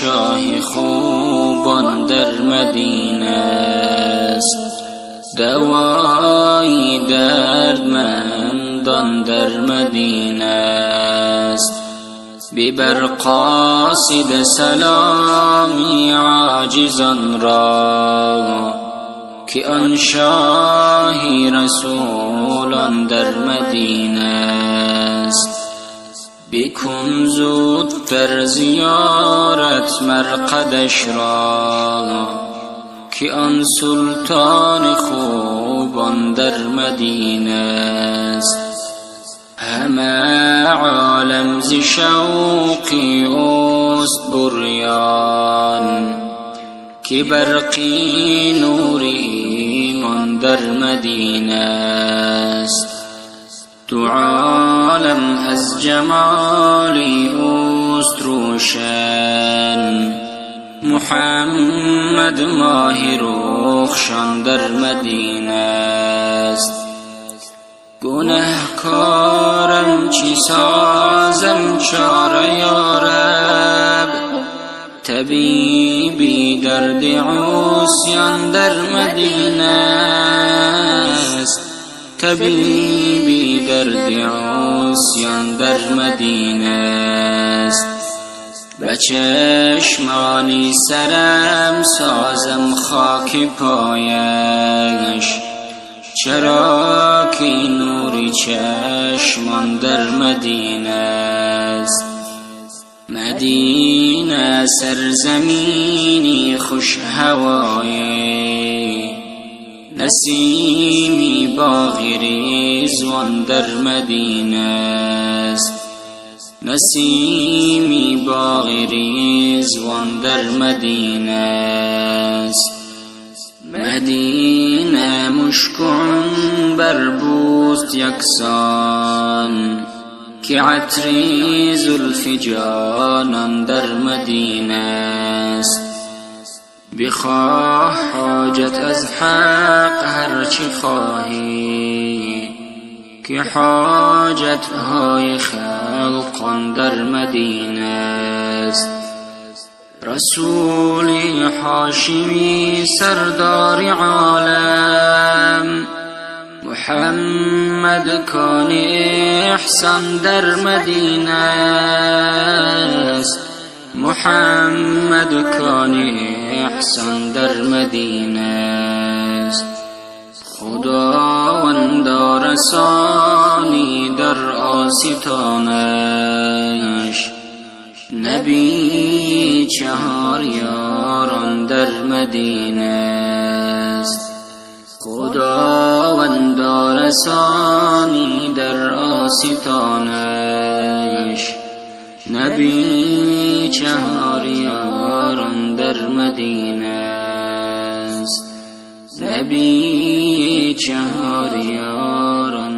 شاه خوبان در مدینه است، دوای دردمندان در مدینه است. ببر قاصد سلامی عاجزان را، که آن شاهی رسولان در مدینه است. بکن زودتر زیارت مرقدش را، که آن سلطان خوبان در مدینه است. همه عالم ز شوقی اوست بریان، که برقی نور ایمان در مدینه است. دو عالم از جمالی اوست روشن، محمد ماه رخشان در مدینه است. گنهکارم چی سازم چاره یارب، طبیبی درد عصیان در مدینه است. طبیبی درد عصیان در مدینه است. به چشمانی سرم سازم خاک پایش، چرا که نوری چشمان در مدینه است. مدینه سرزمینی خوش هوایی، نسیمی باغی ریزوان در مدینه است. نسیمی باغی ریزوان در مدینه است. مدینه مشک عنبر بوست یکسان، که عطری زلف جانان در مدینه است. بخواه حاجت از حق هرچی خواهی، که حاجت های خلقان در مدینه است. رسولی هاشمی سردار عالم، محمد کان احسان در مدینه است. محمد کان احسان در مدینه است. خداوند رسانی در آستانش، نبی چهار یاران در مدینه است. خداوند رسانی در آستانش، نبی چهار یاران در مدینه است. نبی چهار یاران